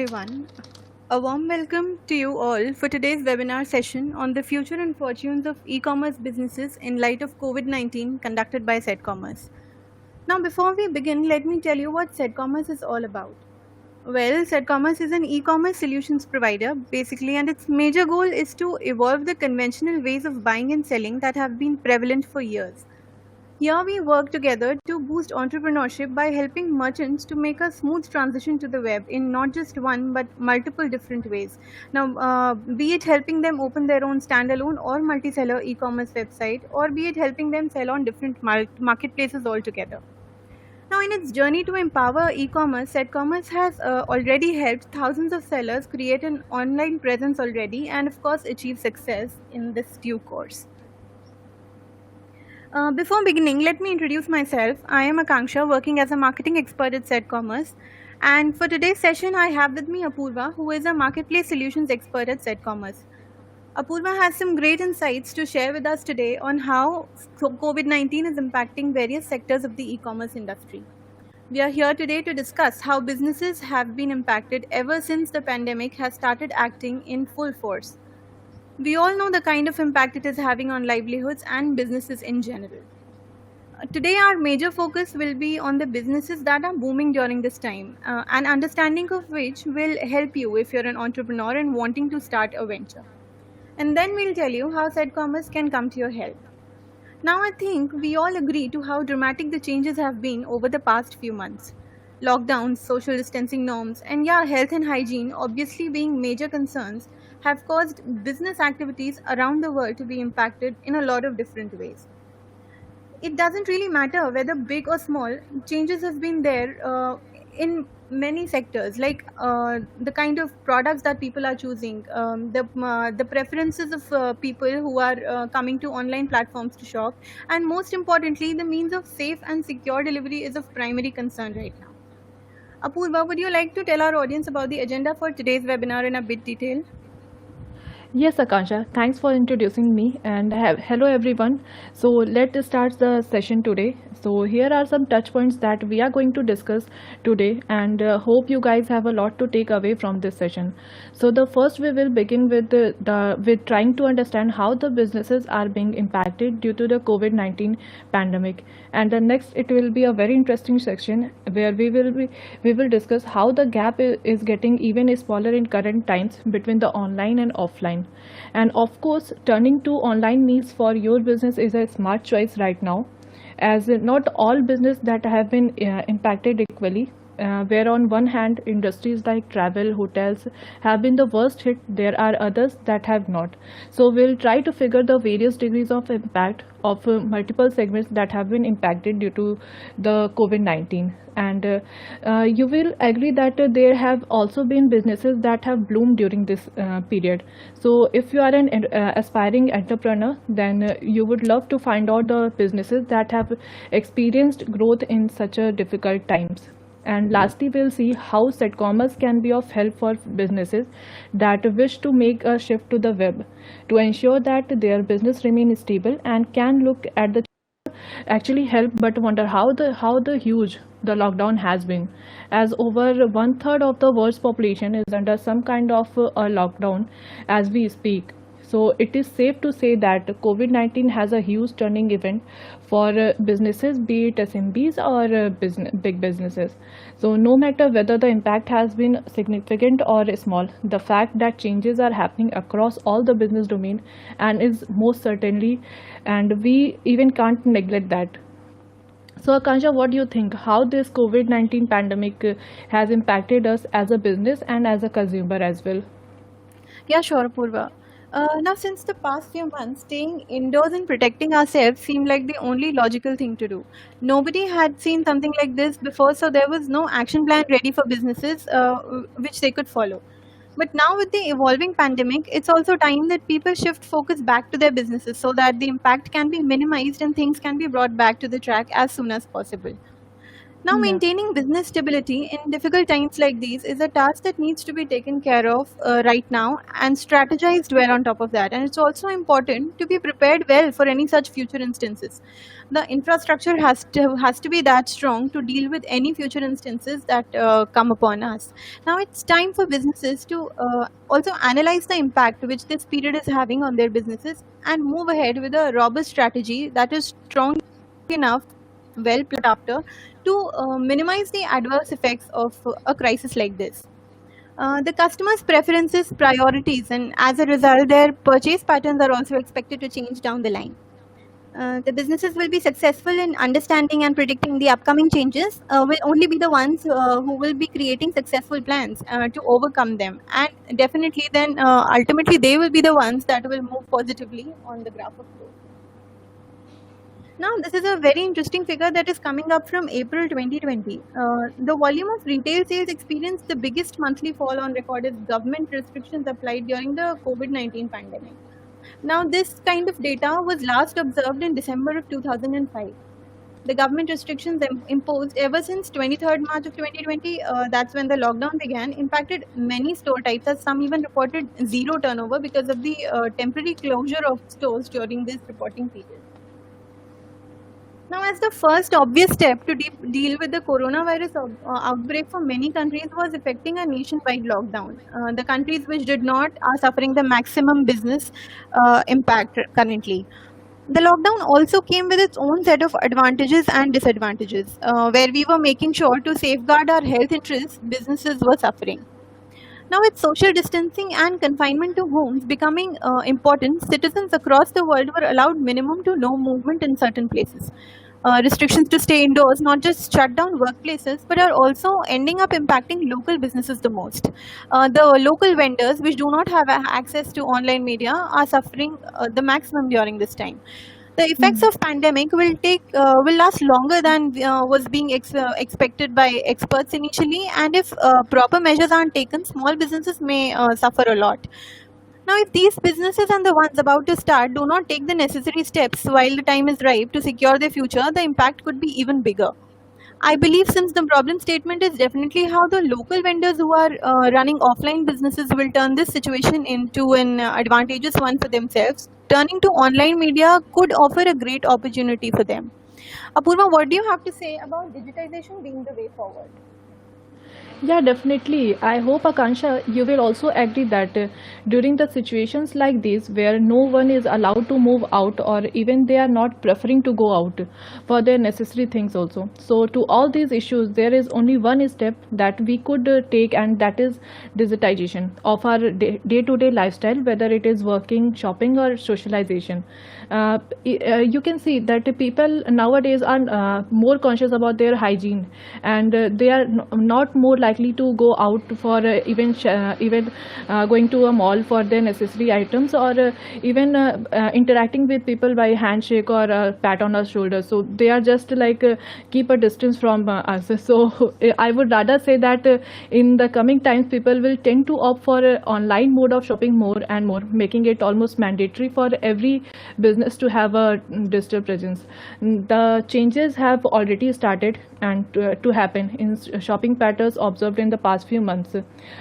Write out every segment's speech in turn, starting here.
everyone. A warm welcome to you all for today's webinar session on the future and fortunes of e-commerce businesses in light of COVID-19 conducted by SEDcommerce. Now, before we begin, let me tell you what SEDcommerce is all about. Well, SEDcommerce is an e-commerce solutions provider basically, and its major goal is to evolve the conventional ways of buying and selling that have been prevalent for years. Here we work together to boost entrepreneurship by helping merchants to make a smooth transition to the web in not just one but multiple different ways. Now, be it helping them open their own standalone or multi-seller e-commerce website, or be it helping them sell on different marketplaces altogether. Now, in its journey to empower e-commerce, SEDcommerce has already helped thousands of sellers create an online presence already and, of course, achieve success in this due course. Before beginning, let me introduce myself. I am Akanksha, working as a marketing expert at SEDcommerce. And for today's session, I have with me Apurva, who is a marketplace solutions expert at SEDcommerce. Apurva has some great insights to share with us today on how COVID-19 is impacting various sectors of the e-commerce industry. We are here today to discuss how businesses have been impacted ever since the pandemic has started acting in full force. We all know the kind of impact it is having on livelihoods and businesses in general. Today, our major focus will be on the businesses that are booming during this time, an understanding of which will help you if you're an entrepreneur and wanting to start a venture. And then we'll tell you how SEDcommerce can come to your help. Now, I think we all agree to how dramatic the changes have been over the past few months. Lockdowns, social distancing norms, and health and hygiene obviously being major concerns have caused business activities around the world to be impacted in a lot of different ways. It doesn't really matter whether big or small, changes have been there in many sectors, like the kind of products that people are choosing, the preferences of people who are coming to online platforms to shop, and most importantly, the means of safe and secure delivery is of primary concern right now. Apurva, would you like to tell our audience about the agenda for today's webinar in a bit detail? Yes, Akansha, thanks for introducing me and hello everyone. So let's start the session today. So here are some touch points that we are going to discuss today and hope you guys have a lot to take away from this session. So the first we will begin with with trying to understand how the businesses are being impacted due to the COVID-19 pandemic, and the next it will be a very interesting section where we will discuss how the gap is getting even smaller in current times between the online and offline. And of course, turning to online means for your business is a smart choice right now, as not all business that have been impacted equally. Where on one hand, industries like travel, hotels have been the worst hit, there are others that have not. So we'll try to figure the various degrees of impact of multiple segments that have been impacted due to the COVID-19. And you will agree that there have also been businesses that have bloomed during this period. So if you are an aspiring entrepreneur, then you would love to find out the businesses that have experienced growth in such a difficult times. And lastly, we'll see how SEDcommerce can be of help for businesses that wish to make a shift to the web to ensure that their business remains stable and can look at the actually help but wonder how the huge the lockdown has been, as over 1/3 of the world's population is under some kind of a lockdown as we speak. So it is safe to say that COVID-19 has a huge turning event for businesses, be it SMBs or big businesses. So no matter whether the impact has been significant or small, the fact that changes are happening across all the business domain and is most certainly, and we even can't neglect that. So Akansha, what do you think? How this COVID-19 pandemic has impacted us as a business and as a consumer as well? Yeah, sure, Purva. Now, since the past few months, staying indoors and protecting ourselves seemed like the only logical thing to do. Nobody had seen something like this before, so there was no action plan ready for businesses which they could follow. But now, with the evolving pandemic, it's also time that people shift focus back to their businesses so that the impact can be minimized and things can be brought back to the track as soon as possible. Now, Yeah. maintaining business stability in difficult times like these is a task that needs to be taken care of right now and strategized well on top of that. And it's also important to be prepared well for any such future instances. The infrastructure has to be that strong to deal with any future instances that come upon us. Now, it's time for businesses to also analyze the impact which this period is having on their businesses and move ahead with a robust strategy that is strong enough, well planned after, to minimize the adverse effects of a crisis like this. The customers' preferences, priorities, and as a result, their purchase patterns are also expected to change down the line. The businesses will be successful in understanding and predicting the upcoming changes, will only be the ones who will be creating successful plans to overcome them. And definitely, then ultimately, they will be the ones that will move positively on the graph of growth. Now, this is a very interesting figure that is coming up from April 2020. The volume of retail sales experienced the biggest monthly fall on record as government restrictions applied during the COVID-19 pandemic. Now, this kind of data was last observed in December of 2005. The government restrictions imposed ever since 23rd March of 2020, that's when the lockdown began, impacted many store types, as some even reported zero turnover because of the temporary closure of stores during this reporting period. Now, as the first obvious step to deal with the coronavirus outbreak for many countries was effecting a nationwide lockdown. The countries which did not are suffering the maximum business impact currently. The lockdown also came with its own set of advantages and disadvantages, where we were making sure to safeguard our health interests, businesses were suffering. Now, with social distancing and confinement to homes becoming important, citizens across the world were allowed minimum to no movement in certain places. Restrictions to stay indoors not just shut down workplaces, but are also ending up impacting local businesses the most. The local vendors, which do not have access to online media, are suffering the maximum during this time. The effects of pandemic will last longer than was being expected by experts initially, and if proper measures aren't taken, small businesses may suffer a lot. Now, if these businesses and the ones about to start do not take the necessary steps while the time is ripe to secure their future, the impact could be even bigger. I believe since the problem statement is definitely how the local vendors who are running offline businesses will turn this situation into an advantageous one for themselves, turning to online media could offer a great opportunity for them. Apurva, what do you have to say about digitization being the way forward? Yeah, definitely. I hope, Akansha, you will also agree that during the situations like these where no one is allowed to move out or even they are not preferring to go out for their necessary things also. So to all these issues, there is only one step that we could take, and that is digitization of our day-to-day lifestyle, whether it is working, shopping or socialization. You can see that the people nowadays are more conscious about their hygiene, and they are not more likely to go out for even going to a mall for their necessary items, or even interacting with people by handshake or pat on our shoulder. So they are just like keep a distance from us. So I would rather say that in the coming times people will tend to opt for online mode of shopping more and more, making it almost mandatory for every business to have a digital presence. The changes have already started and to happen in shopping patterns observed in the past few months.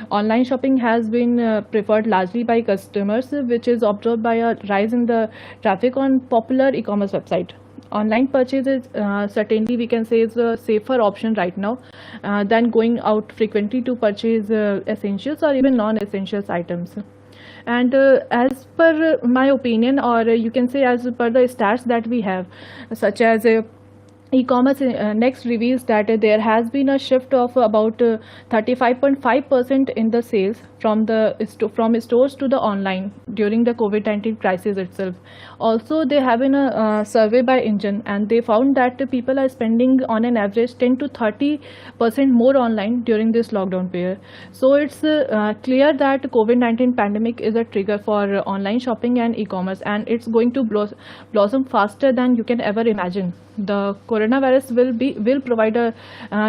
Online shopping has been preferred largely by customers, which is observed by a rise in the traffic on popular e-commerce website. Online purchases certainly we can say is a safer option right now than going out frequently to purchase essentials or even non-essentials items. And as per my opinion, or you can say as per the stats that we have, such as e-commerce next reveals that there has been a shift of about 35.5% in the sales from from stores to the online during the COVID-19 crisis itself. Also, they have been a survey by Engine, and they found that people are spending on an average 10 to 30% more online during this lockdown period. So it's clear that COVID-19 pandemic is a trigger for online shopping and e-commerce, and it's going to blossom faster than you can ever imagine. The coronavirus will provide a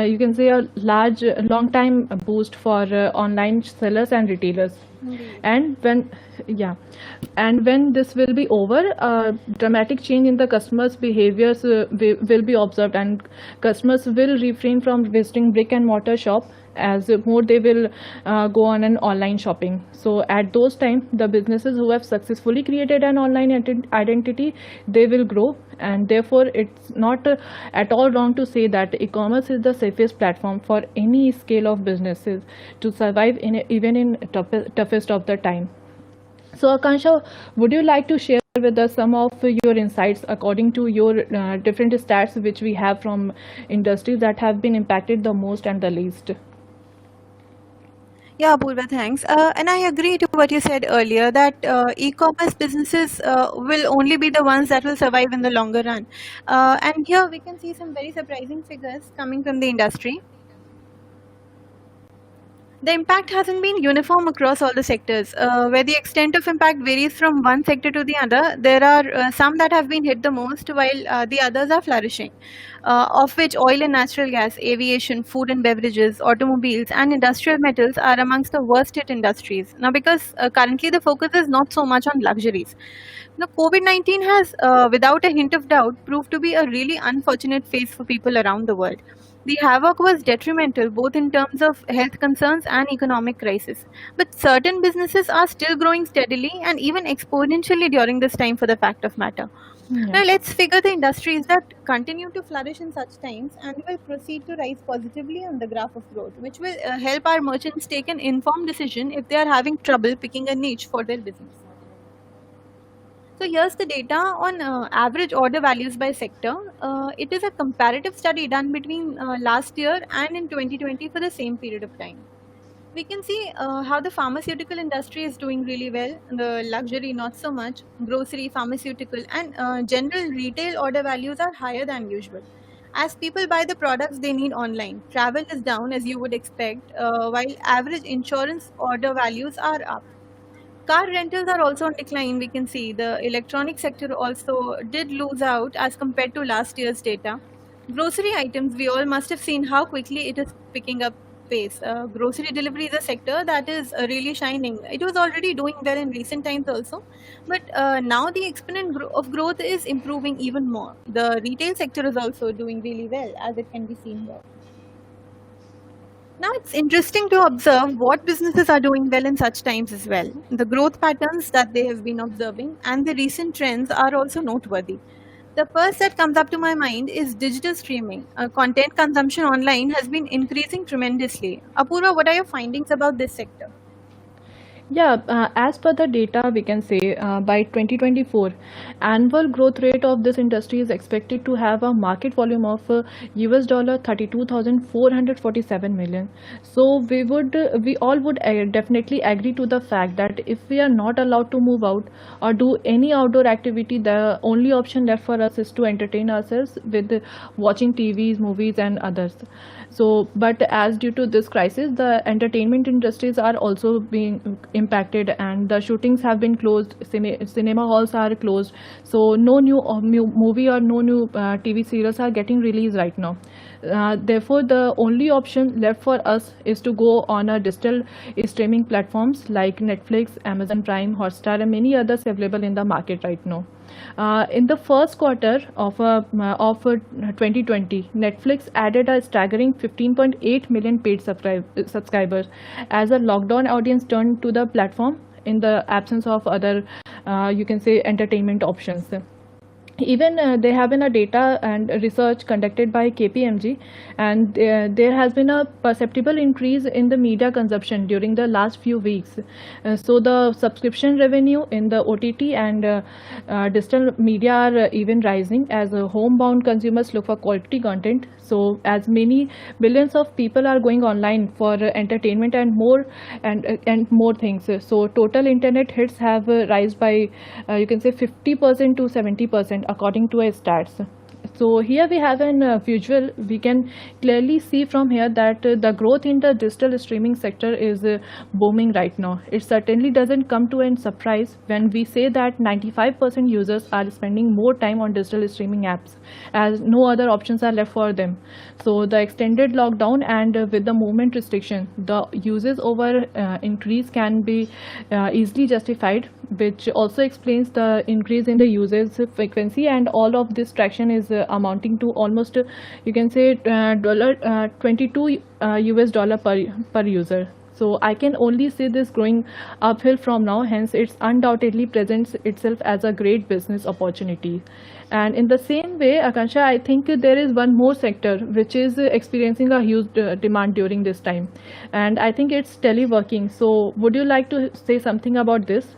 you can say a large long time boost for online sellers and retailers. Indeed. And when, yeah, and when this will be over, dramatic change in the customers behaviors will be observed, and customers will refrain from visiting brick and mortar shop, as more they will go on an online shopping. So at those time, the businesses who have successfully created an online identity, they will grow. And therefore it's not at all wrong to say that e-commerce is the safest platform for any scale of businesses to survive in even in toughest of the time. So Akansha, would you like to share with us some of your insights according to your different stats which we have from industries that have been impacted the most and the least? Yeah, Apurva, thanks. And I agree to what you said earlier that e-commerce businesses will only be the ones that will survive in the longer run. And here we can see some very surprising figures coming from the industry. The impact hasn't been uniform across all the sectors. Where the extent of impact varies from one sector to the other, there are some that have been hit the most, while the others are flourishing, of which oil and natural gas, aviation, food and beverages, automobiles, and industrial metals are amongst the worst hit industries. Now, because currently the focus is not so much on luxuries. Now, COVID-19 has, without a hint of doubt, proved to be a really unfortunate phase for people around the world. The havoc was detrimental both in terms of health concerns and economic crisis. But certain businesses are still growing steadily and even exponentially during this time, for the fact of matter. Now, Yeah. let's figure the industries that continue to flourish in such times and will proceed to rise positively on the graph of growth, which will help our merchants take an informed decision if they are having trouble picking a niche for their business. So here's the data on average order values by sector. It is a comparative study done between last year and in 2020 for the same period of time. We can see how the pharmaceutical industry is doing really well, the luxury not so much, grocery, pharmaceutical, and general retail order values are higher than usual. As people buy the products they need online, travel is down as you would expect, while average insurance order values are up. Car rentals are also on decline. We can see the electronic sector also did lose out as compared to last year's data. Grocery items, we all must have seen how quickly it is picking up pace. Grocery delivery is a sector that is really shining. It was already doing well in recent times also, but now the exponent of growth is improving even more. The retail sector is also doing really well, as it can be seen here. Now it's interesting to observe what businesses are doing well in such times as well. The growth patterns that they have been observing and the recent trends are also noteworthy. The first that comes up to my mind is digital streaming. Content consumption online has been increasing tremendously. Apurva, what are your findings about this sector? Yeah, as per the data, we can say by 2024, annual growth rate of this industry is expected to have a market volume of US dollar 32,447 million. So we all would definitely agree to the fact that if we are not allowed to move out or do any outdoor activity, the only option left for us is to entertain ourselves with watching TVs, movies, and others. So, but as due to this crisis, the entertainment industries are also being impacted, and the shootings have been closed. Cinema halls are closed. So, no new movie or no new TV serials are getting released right now. Therefore, the only option left for us is to go on a digital streaming platforms like Netflix, Amazon Prime, Hotstar, and many others available in the market right now. In the first quarter of 2020, Netflix added a staggering 15.8 million paid subscribers as a lockdown audience turned to the platform in the absence of other, you can say, entertainment options. Even there have been a data and research conducted by KPMG, and there has been a perceptible increase in the media consumption during the last few weeks. So the subscription revenue in the OTT and digital media are even rising as homebound consumers look for quality content. So as many billions of people are going online for entertainment and more things. So total internet hits have rise by you can say 50% to 70% according to a stats. So here we have an visual. We can clearly see from here that the growth in the digital streaming sector is booming right now. It certainly doesn't come to a surprise when we say that 95% users are spending more time on digital streaming apps as no other options are left for them. So the extended lockdown and with the movement restriction, the uses over increase can be easily justified, which also explains the increase in the usage frequency, and all of this traction is amounting to almost you can say dollar 22 US dollar per user. So I can only see this growing uphill from now, hence it undoubtedly presents itself as a great business opportunity. And in the same way, Akansha, I think there is one more sector which is experiencing a huge demand during this time, and I think it's teleworking. So would you like to say something about this?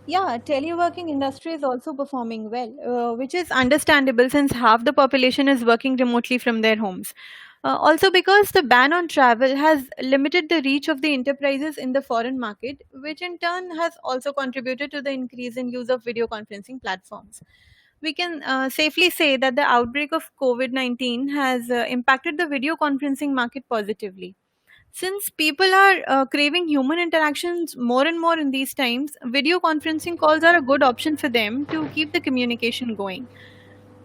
Yeah, teleworking industry is also performing well, which is understandable since half the population is working remotely from their homes. Also, because the ban on travel has limited the reach of the enterprises in the foreign market, which in turn has also contributed to the increase in use of video conferencing platforms. We can safely say that the outbreak of COVID 19 has impacted the video conferencing market positively. Since people are craving human interactions more and more in these times, video conferencing calls are a good option for them to keep the communication going.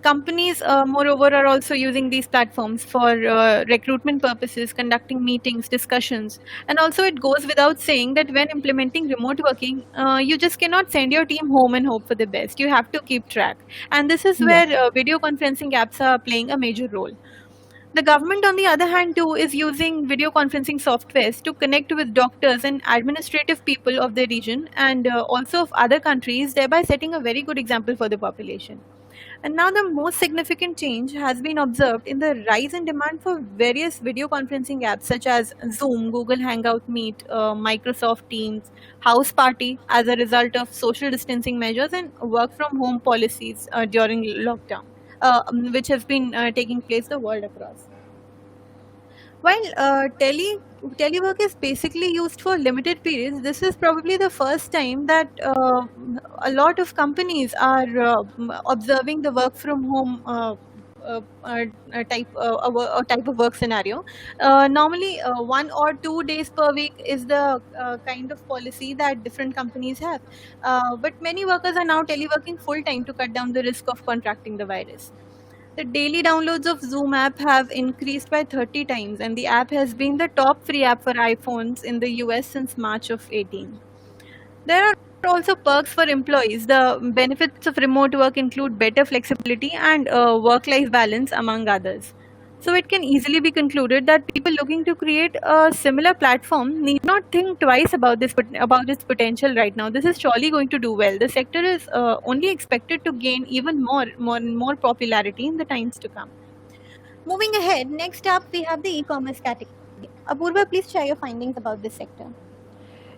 Companies, moreover, are also using these platforms for recruitment purposes, conducting meetings, discussions. And also, it goes without saying that when implementing remote working, you just cannot send your team home and hope for the best. You have to keep track. And this is Yeah. where video conferencing apps are playing a major role. The government, on the other hand, too, is using video conferencing softwares to connect with doctors and administrative people of the region and also of other countries, thereby setting a very good example for the population. And now, the most significant change has been observed in the rise in demand for various video conferencing apps such as Zoom, Google Hangout Meet, Microsoft Teams, House Party, as a result of social distancing measures and work from home policies during lockdown, which have been taking place the world across. While telework is basically used for limited periods, this is probably the first time that a lot of companies are observing the work from home a type of work scenario. Normally, 1 or 2 days per week is the kind of policy that different companies have. But many workers are now teleworking full time to cut down the risk of contracting the virus. The daily downloads of Zoom app have increased by 30 times, and the app has been the top free app for iPhones in the US since March of 18. There are also perks for employees. The benefits of remote work include better flexibility and work life balance, among others. So, it can easily be concluded that people looking to create a similar platform need not think twice about about its potential right now. This is surely going to do well. The sector is only expected to gain even more popularity in the times to come. Moving ahead, next up we have the e-commerce category. Apurva, please share your findings about this sector.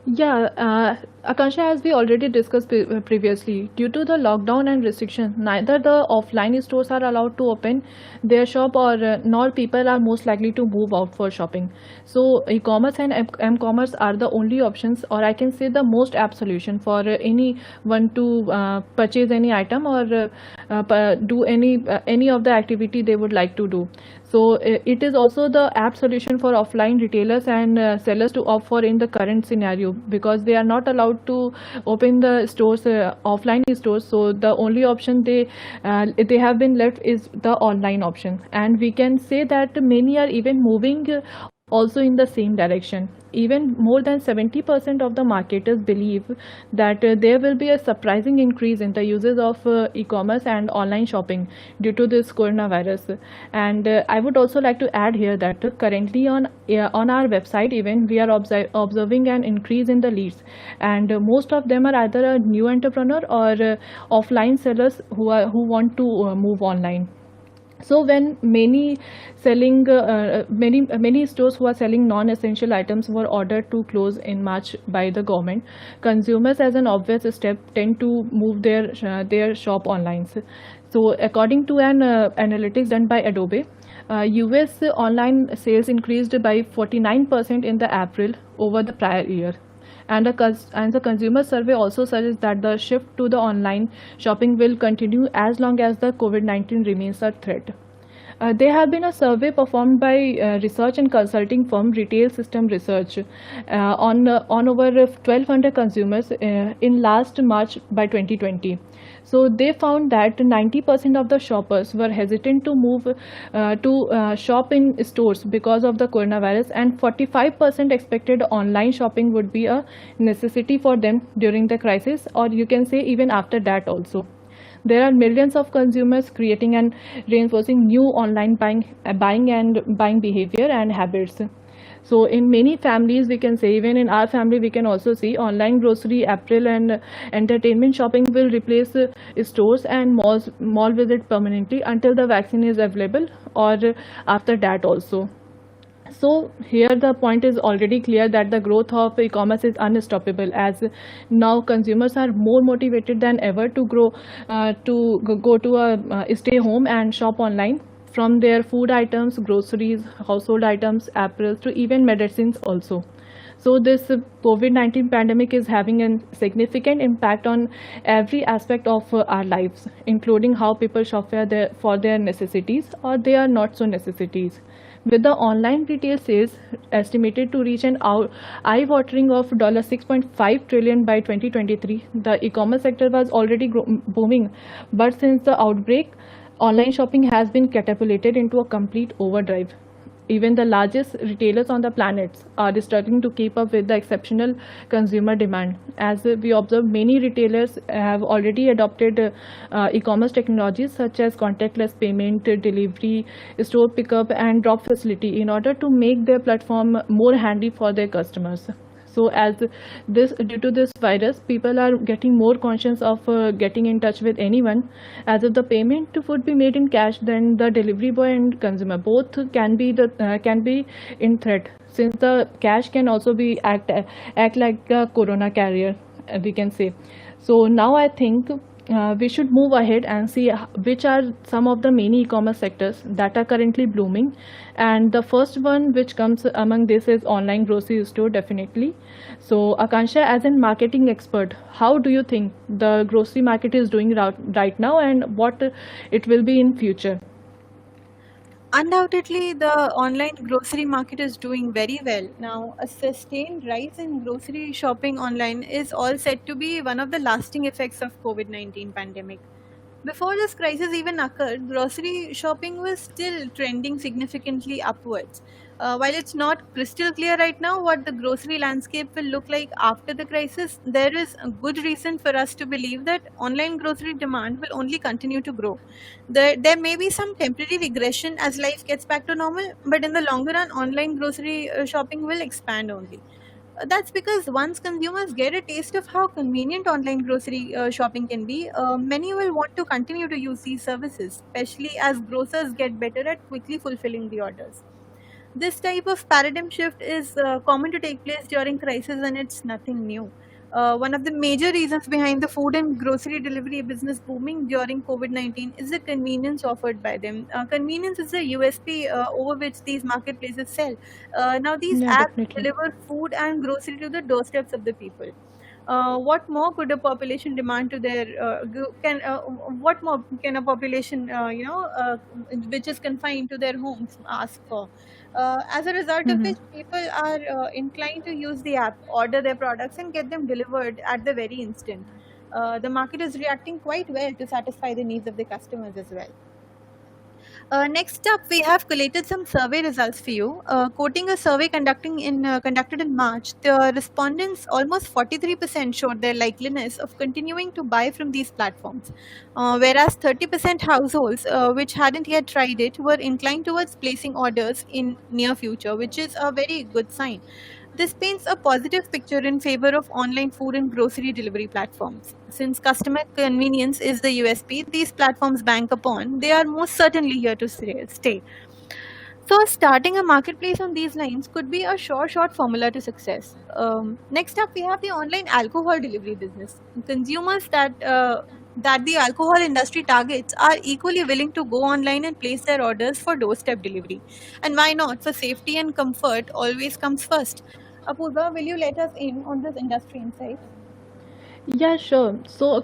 Yeah, Akansha, as we already discussed previously, due to the lockdown and restriction, neither the offline stores are allowed to open their shop, or nor people are most likely to move out for shopping. So, e-commerce and m-commerce are the only options, or I can say the most apt solution for anyone to purchase any item or do any of the activity they would like to do. So it is also the apt solution for offline retailers and sellers to opt for in the current scenario, because they are not allowed to open the stores, offline stores. So the only option they have been left is the online option, and we can say that many are even moving also in the same direction. Even more than 70% of the marketers believe that there will be a surprising increase in the uses of e-commerce and online shopping due to this coronavirus. And I would also like to add here that currently on our website even we are observing an increase in the leads, and most of them are either a new entrepreneur or offline sellers who want to move online. So when many stores who are selling non-essential items were ordered to close in March by the government, consumers, as an obvious step, tend to move their shop online. So according to an analytics done by Adobe, US online sales increased by 49% in the April over the prior year. And the consumer survey also suggests that the shift to the online shopping will continue as long as the COVID-19 remains a threat. There have been a survey performed by research and consulting firm Retail System Research on over 1,200 consumers in last March by 2020. So they found that 90% of the shoppers were hesitant to move to shop in stores because of the coronavirus, and 45% expected online shopping would be a necessity for them during the crisis, or you can say even after that also. There are millions of consumers creating and reinforcing new online buying behavior and habits. So in many families, we can say, even in our family, we can also see online grocery, apparel, and entertainment shopping will replace stores and mall visit permanently until the vaccine is available, or after that also. So here the point is already clear that the growth of e-commerce is unstoppable, as now consumers are more motivated than ever to grow go to a stay home and shop online, from their food items, groceries, household items, apparel, to even medicines also. So this COVID-19 pandemic is having a significant impact on every aspect of our lives, including how people shop for their necessities or their not so necessities. With the online retail sales estimated to reach an eye-watering of $6.5 trillion by 2023, the e-commerce sector was already booming, but since the outbreak, online shopping has been catapulted into a complete overdrive. Even the largest retailers on the planet are struggling to keep up with the exceptional consumer demand. As we observe, many retailers have already adopted e-commerce technologies such as contactless payment, delivery, store pickup, and drop facility in order to make their platform more handy for their customers. So as due to this virus, people are getting more conscious of getting in touch with anyone, as if the payment would be made in cash, then the delivery boy and consumer both can be in threat, since the cash can also be act like a corona carrier, we can say. So now I think we should move ahead and see which are some of the many e-commerce sectors that are currently blooming. And the first one which comes among this is online grocery store, definitely. So Akansha, as a marketing expert, how do you think the grocery market is doing right now, and what it will be in future? Undoubtedly, the online grocery market is doing very well. Now, a sustained rise in grocery shopping online is all said to be one of the lasting effects of COVID-19 pandemic. Before this crisis even occurred, grocery shopping was still trending significantly upwards. While it's not crystal clear right now what the grocery landscape will look like after the crisis, there is a good reason for us to believe that online grocery demand will only continue to grow. There may be some temporary regression as life gets back to normal, but in the longer run, online grocery shopping will expand only. That's because once consumers get a taste of how convenient online grocery shopping can be, many will want to continue to use these services, especially as grocers get better at quickly fulfilling the orders. This type of paradigm shift is common to take place during crisis, and it's nothing new. One of the major reasons behind the food and grocery delivery business booming during COVID-19 is the convenience offered by them. Convenience is the USP over which these marketplaces sell. Now, these Yeah, apps definitely. deliver food and grocery to the doorsteps of the people. What more could a population demand to their can what more can a population which is confined to their homes ask for? As a result of Mhm. which, people are inclined to use the app, order their products, and get them delivered at the very instant. The market is reacting quite well to satisfy the needs of the customers as well. Next up, we have collated some survey results for you. Quoting a survey conducted in March, the respondents, almost 43%, showed their likeliness of continuing to buy from these platforms, whereas 30% households which hadn't yet tried it were inclined towards placing orders in near future, which is a very good sign. This paints a positive picture in favor of online food and grocery delivery platforms. Since customer convenience is the USP these platforms bank upon, they are most certainly here to stay. So, starting a marketplace on these lines could be a short formula to success. Next up, we have the online alcohol delivery business. Consumers that the alcohol industry targets are equally willing to go online and place their orders for doorstep delivery. And why not? For safety and comfort always comes first. Apurva, will you let us in on this industry insight? Yeah, sure. So,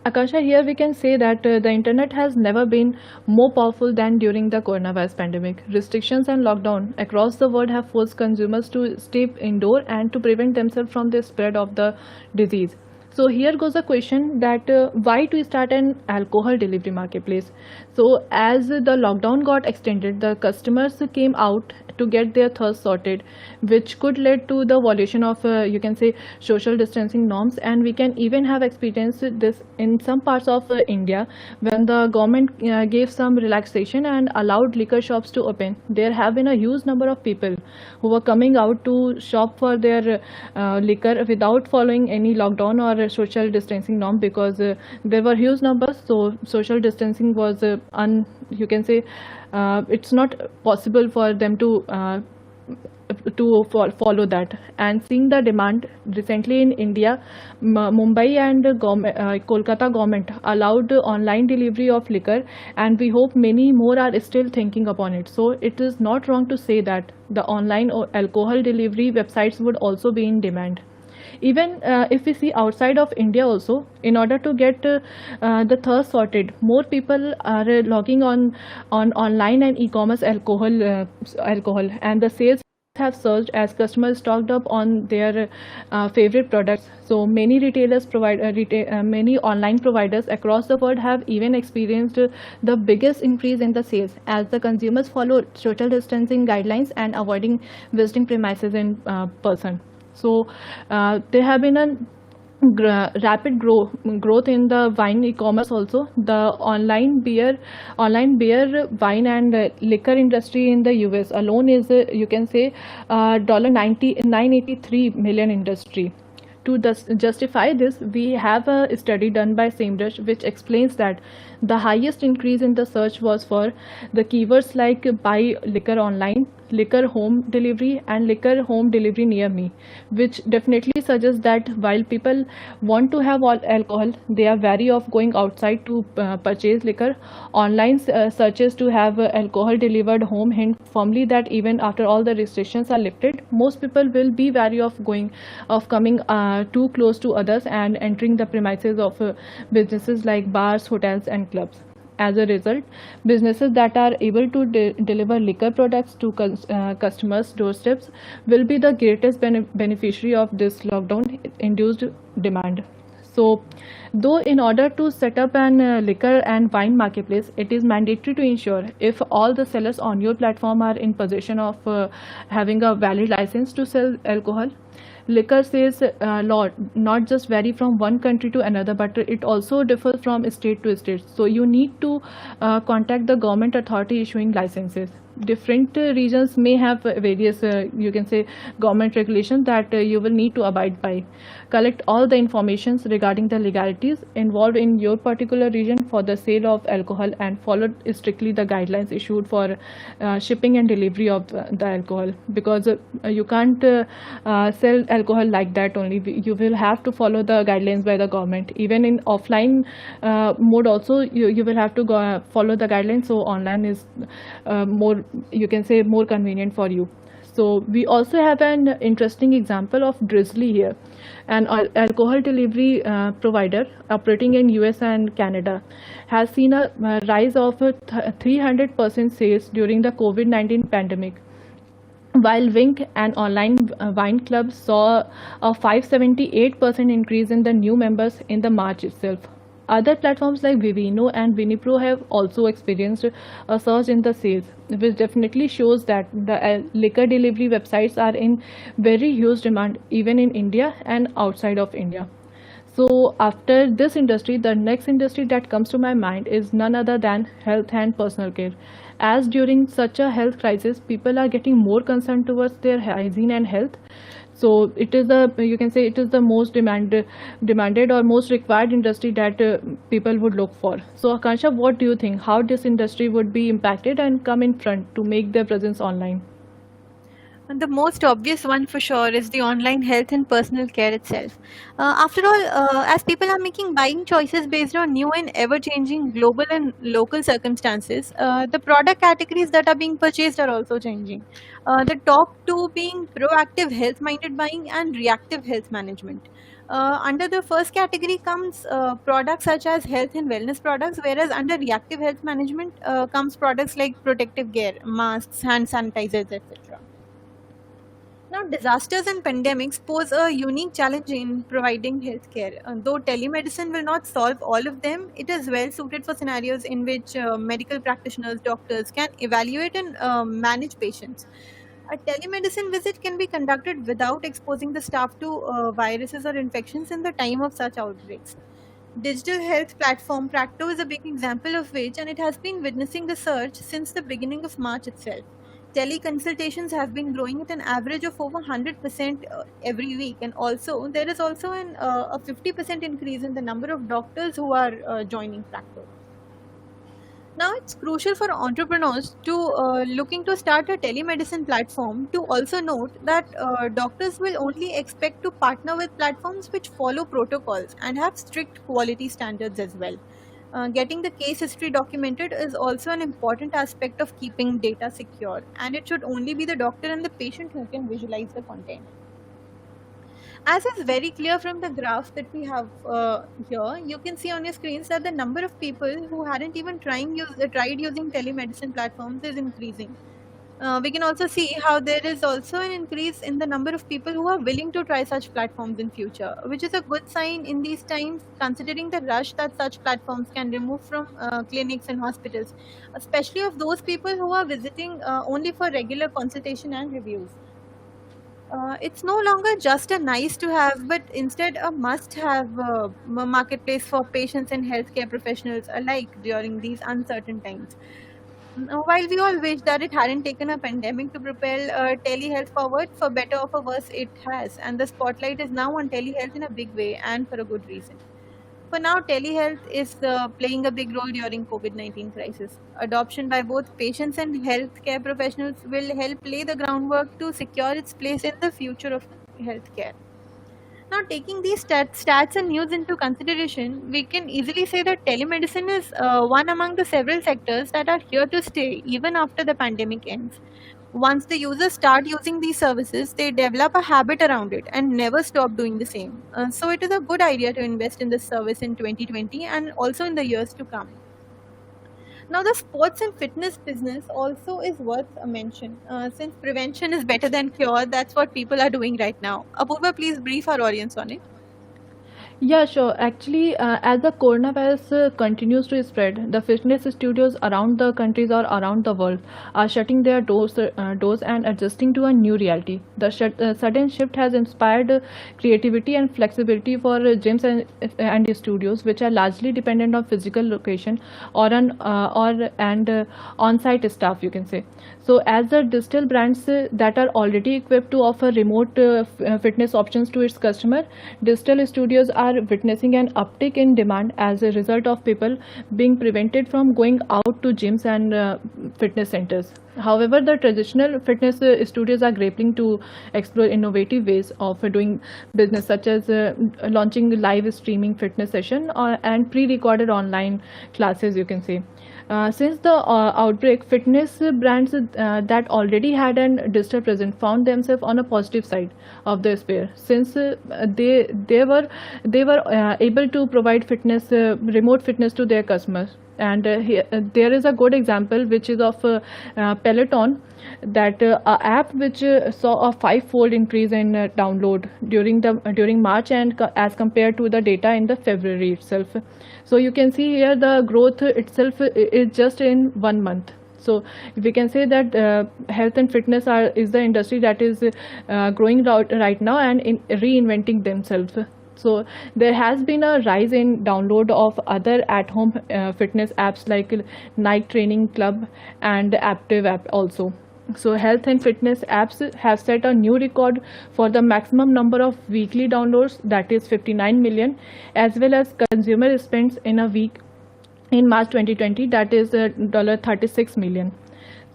Akasha, here we can say that the internet has never been more powerful than during the coronavirus pandemic. Restrictions and lockdown across the world have forced consumers to stay indoor and to prevent themselves from the spread of the disease. So here goes a question that why to start an alcohol delivery marketplace? So as the lockdown got extended, the customers came out to get their thirst sorted, which could lead to the violation of you can say social distancing norms, and we can even have experienced this in some parts of India when the government gave some relaxation and allowed liquor shops to open. There have been a huge number of people who were coming out to shop for their liquor without following any lockdown or social distancing norm, because there were huge numbers, so social distancing was you can say it's not possible for them to follow that. And seeing the demand recently in India, Mumbai and Kolkata government allowed online delivery of liquor, and we hope many more are still thinking upon it. So it is not wrong to say that the online or alcohol delivery websites would also be in demand. Even if we see outside of India also, in order to get the thirst sorted, more people are logging on online and e-commerce alcohol, and the sales have surged as customers stocked up on their favorite products. So many retailers many online providers across the world have even experienced the biggest increase in the sales as the consumers follow social distancing guidelines and avoiding visiting premises in person. So there have been a rapid growth in the wine e-commerce also. The online beer, wine and liquor industry in the US alone is you can say $983 million industry. To justify this, we have a study done by SEMrush which explains that the highest increase in the search was for the keywords like buy liquor online, liquor home delivery, and liquor home delivery near me, which definitely suggests that while people want to have all alcohol, they are wary of going outside to purchase liquor. Online searches to have alcohol delivered home hint firmly that even after all the restrictions are lifted, most people will be wary of coming too close to others and entering the premises of businesses like bars, hotels, and clubs. As a result, businesses that are able to deliver liquor products to customers' doorsteps will be the greatest beneficiary of this lockdown-induced demand. So, though in order to set up an liquor and wine marketplace, it is mandatory to ensure if all the sellers on your platform are in possession of having a valid license to sell alcohol. Liquor sales law not just vary from one country to another, but it also differs from state to state. So you need to contact the government authority issuing licenses. Different regions may have various you can say government regulations that you will need to abide by. Collect all the informations regarding the legalities involved in your particular region for the sale of alcohol and follow strictly the guidelines issued for shipping and delivery of the alcohol, because you can't sell alcohol like that only. You will have to follow the guidelines by the government. Even in offline mode also you will have to follow the guidelines. So online is more, you can say, more convenient for you. So we also have an interesting example of Drizzly here, an alcohol delivery provider operating in US and Canada, has seen a rise of 300% sales during the COVID-19 pandemic, while Wink, an online wine club, saw a 578% increase in the new members in the March itself. Other platforms like Vivino and Vinipro have also experienced a surge in the sales, which definitely shows that the liquor delivery websites are in very huge demand even in India and outside of India. So after this industry, the next industry that comes to my mind is none other than health and personal care. As during such a health crisis, people are getting more concerned towards their hygiene and health. So it is the, you can say, it is the most demanded or most required industry that people would look for. So Akansha, what do you think? How this industry would be impacted and come in front to make their presence online? The most obvious one for sure is the online health and personal care itself. After all, as people are making buying choices based on new and ever changing global and local circumstances, the product categories that are being purchased are also changing. The top two being proactive health minded buying and reactive health management. Under the first category comes products such as health and wellness products, whereas under reactive health management comes products like protective gear, masks, hand sanitizers, etc. Now, disasters and pandemics pose a unique challenge in providing healthcare. Though telemedicine will not solve all of them, it is well suited for scenarios in which medical practitioners, doctors can evaluate and manage patients. A telemedicine visit can be conducted without exposing the staff to viruses or infections in the time of such outbreaks. Digital health platform Practo is a big example of which, and it has been witnessing the surge since the beginning of March itself. Teleconsultations have been growing at an average of over 100% every week, and also there is also a 50% increase in the number of doctors who are joining Practo. Now, it's crucial for entrepreneurs to looking to start a telemedicine platform to also note that doctors will only expect to partner with platforms which follow protocols and have strict quality standards as well. Getting the case history documented is also an important aspect of keeping data secure, and it should only be the doctor and the patient who can visualize the content. As is very clear from the graph that we have here, you can see on your screens that the number of people who hadn't even tried using telemedicine platforms is increasing. We can also see how there is also an increase in the number of people who are willing to try such platforms in future, which is a good sign in these times, considering the rush that such platforms can remove from clinics and hospitals, especially of those people who are visiting only for regular consultation and reviews. It's no longer just a nice to have, but instead a must have marketplace for patients and healthcare professionals alike during these uncertain times. While we all wish that it hadn't taken a pandemic to propel telehealth forward, for better or for worse, it has. And the spotlight is now on telehealth in a big way and for a good reason. For now, telehealth is playing a big role during COVID-19 crisis. Adoption by both patients and healthcare professionals will help lay the groundwork to secure its place in the future of healthcare. Now, taking these stats and news into consideration, we can easily say that telemedicine is one among the several sectors that are here to stay even after the pandemic ends. Once the users start using these services, they develop a habit around it and never stop doing the same. So it is a good idea to invest in this service in 2020 and also in the years to come. Now, the sports and fitness business also is worth a mention. Since prevention is better than cure, that's what people are doing right now. Apurva, please brief our audience on it. Yeah, sure. Actually, as the coronavirus continues to spread, the fitness studios around the countries or around the world are shutting their doors and adjusting to a new reality. The sudden shift has inspired creativity and flexibility for gyms and studios, which are largely dependent on physical location or on-site staff, you can say. So, as the digital brands that are already equipped to offer remote fitness options to its customer, digital studios are witnessing an uptick in demand as a result of people being prevented from going out to gyms and fitness centers. However, the traditional fitness studios are grappling to explore innovative ways of doing business, such as launching live streaming fitness session and pre-recorded online classes, you can say. Since the outbreak, fitness brands that already had a digital presence found themselves on a positive side of the sphere, since they were able to provide fitness remote fitness to their customers. And there is a good example which is of Peloton, that a app which saw a five-fold increase in download during March and as compared to the data in the February itself. So you can see here the growth itself is just in 1 month. So we can say that health and fitness is the industry that is growing right now and reinventing themselves. So there has been a rise in download of other at-home fitness apps like Nike Training Club and Active app also. So health and fitness apps have set a new record for the maximum number of weekly downloads, that is 59 million, as well as consumer spends in a week in March 2020, that is $36 million.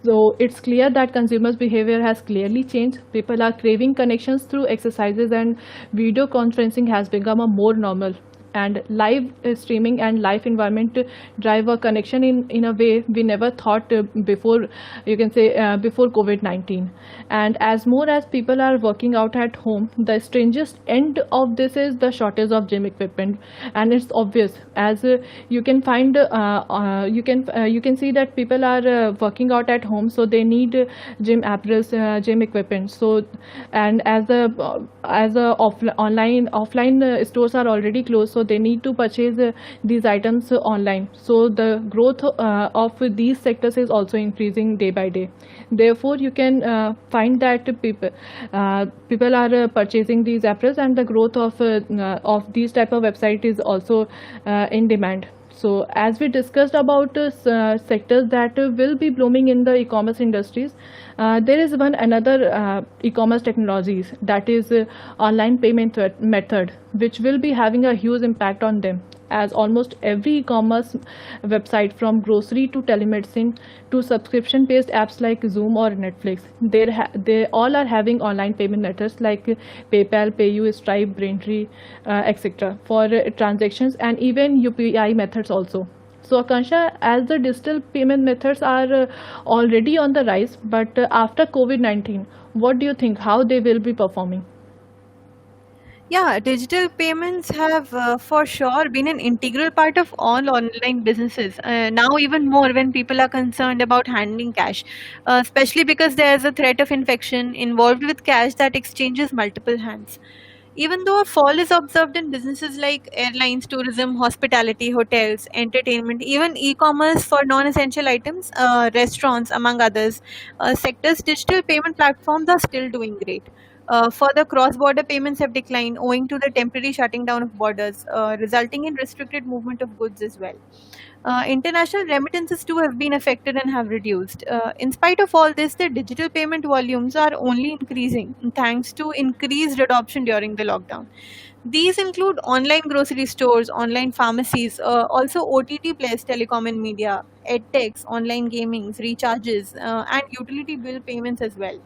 So it's clear that consumers' behavior has clearly changed. People are craving connections through exercises, and video conferencing has become a more normal. And live streaming and live environment drive a connection in a way we never thought before, you can say, before COVID-19. And as more as people are working out at home, the strangest end of this is the shortage of gym equipment. And it's obvious, as you can find you can see that people are working out at home, so they need gym apparatus, gym equipment. So, and as offline stores are already closed, so they need to purchase these items online. So the growth of these sectors is also increasing day by day. Therefore, you can find that people are purchasing these apparatus, and the growth of these type of website is also in demand. So as we discussed about sectors that will be blooming in the e-commerce industries, there is one another e-commerce technologies, that is online payment method, which will be having a huge impact on them, as almost every e-commerce website, from grocery to telemedicine to subscription based apps like Zoom or Netflix, they all are having online payment methods like PayPal, PayU, Stripe, Braintree, etc. for transactions, and even UPI methods also. So Akansha, as the digital payment methods are already on the rise, but after COVID-19, what do you think, how they will be performing? Yeah, digital payments have for sure been an integral part of all online businesses. Now, even more when people are concerned about handling cash, especially because there is a threat of infection involved with cash that exchanges multiple hands. Even though a fall is observed in businesses like airlines, tourism, hospitality, hotels, entertainment, even e-commerce for non-essential items, restaurants, among others, sectors, digital payment platforms are still doing great. Further, cross-border payments have declined owing to the temporary shutting down of borders, resulting in restricted movement of goods as well. International remittances too have been affected and have reduced. In spite of all this, the digital payment volumes are only increasing thanks to increased adoption during the lockdown. These include online grocery stores, online pharmacies, also OTT players, telecom and media, edtechs, online gamings, recharges, and utility bill payments as well.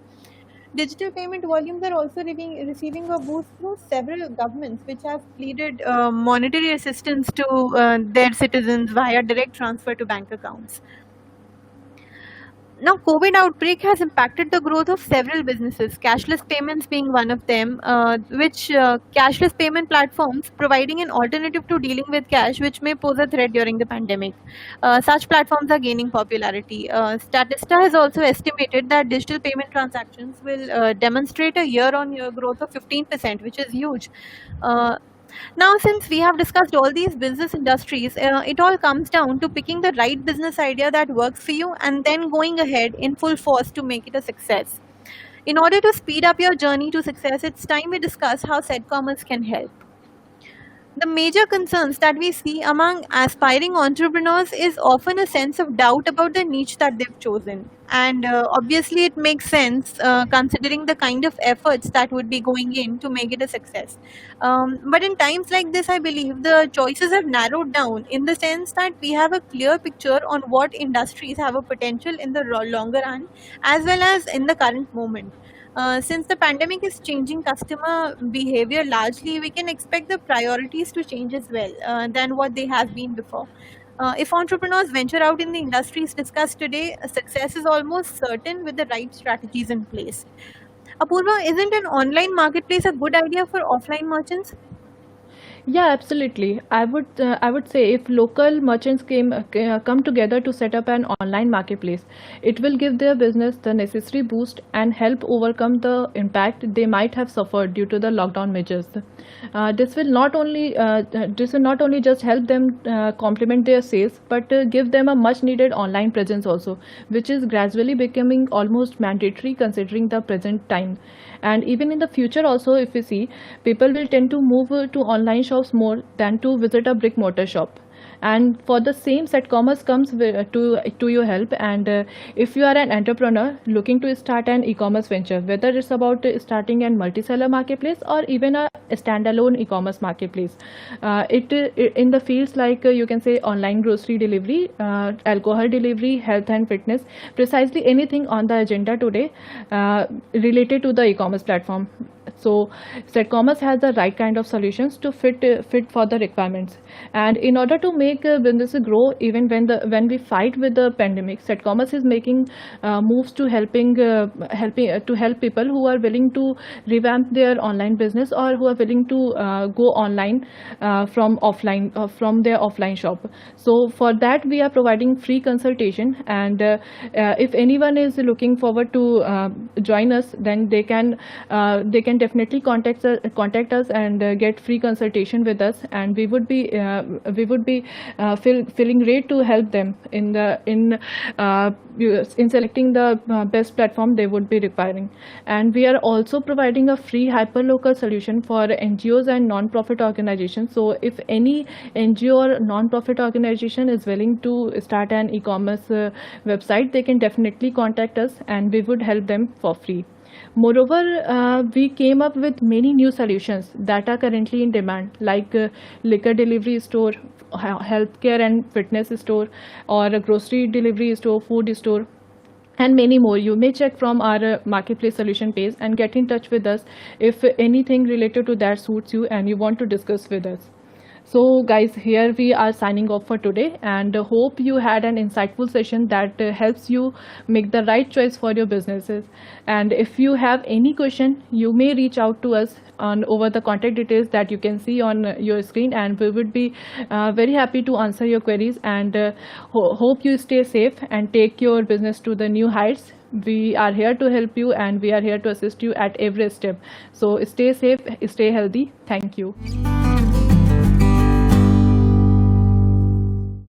Digital payment volumes are also receiving a boost through several governments, which have pleaded monetary assistance to their citizens via direct transfer to bank accounts. Now, COVID outbreak has impacted the growth of several businesses, cashless payments being one of them, which cashless payment platforms providing an alternative to dealing with cash, which may pose a threat during the pandemic. Such platforms are gaining popularity. Statista has also estimated that digital payment transactions will demonstrate a year-on-year growth of 15%, which is huge. Now, since we have discussed all these business industries, it all comes down to picking the right business idea that works for you and then going ahead in full force to make it a success. In order to speed up your journey to success, it's time we discuss how Commerce can help. The major concerns that we see among aspiring entrepreneurs is often a sense of doubt about the niche that they've chosen. And obviously, it makes sense considering the kind of efforts that would be going in to make it a success. But in times like this, I believe the choices have narrowed down in the sense that we have a clear picture on what industries have a potential in the longer run as well as in the current moment. Since the pandemic is changing customer behavior largely, we can expect the priorities to change as well than what they have been before. If entrepreneurs venture out in the industries discussed today, success is almost certain with the right strategies in place. Apurva, isn't an online marketplace a good idea for offline merchants? Yeah, absolutely. I would say if local merchants come together to set up an online marketplace, it will give their business the necessary boost and help overcome the impact they might have suffered due to the lockdown measures. This will not only just help them complement their sales, but give them a much needed online presence also, which is gradually becoming almost mandatory considering the present time. And even in the future also, if we see, people will tend to move to online shops more than to visit a brick mortar shop. and for the same, Setcommerce comes to your help. And if you are an entrepreneur looking to start an e-commerce venture, whether it's about starting a multi-seller marketplace or even a standalone e-commerce marketplace, it in the fields like you can say online grocery delivery, alcohol delivery, health and fitness, precisely anything on the agenda today related to the e-commerce platform. So Setcommerce has the right kind of solutions to fit for the requirements. And in order to make businesses grow, even when we fight with the pandemic, Setcommerce is making moves to help people who are willing to revamp their online business, or who are willing to go online from their offline shop. So for that, we are providing free consultation, and if anyone is looking forward to join us, then they can definitely contact us and get free consultation with us, and we would be feeling great to help them in selecting the best platform they would be requiring. And we are also providing a free hyperlocal solution for NGOs and non-profit organizations. So if any NGO or non-profit organization is willing to start an e-commerce website, they can definitely contact us and we would help them for free. Moreover, we came up with many new solutions that are currently in demand, like liquor delivery store, healthcare and fitness store, or a grocery delivery store, food store, and many more. You may check from our marketplace solution page and get in touch with us if anything related to that suits you and you want to discuss with us. So guys, here we are signing off for today, and hope you had an insightful session that helps you make the right choice for your businesses. And if you have any question, you may reach out to us on over the contact details that you can see on your screen, and we would be very happy to answer your queries. And hope you stay safe and take your business to the new heights. We are here to help you, and we are here to assist you at every step. So stay safe, stay healthy. Thank you.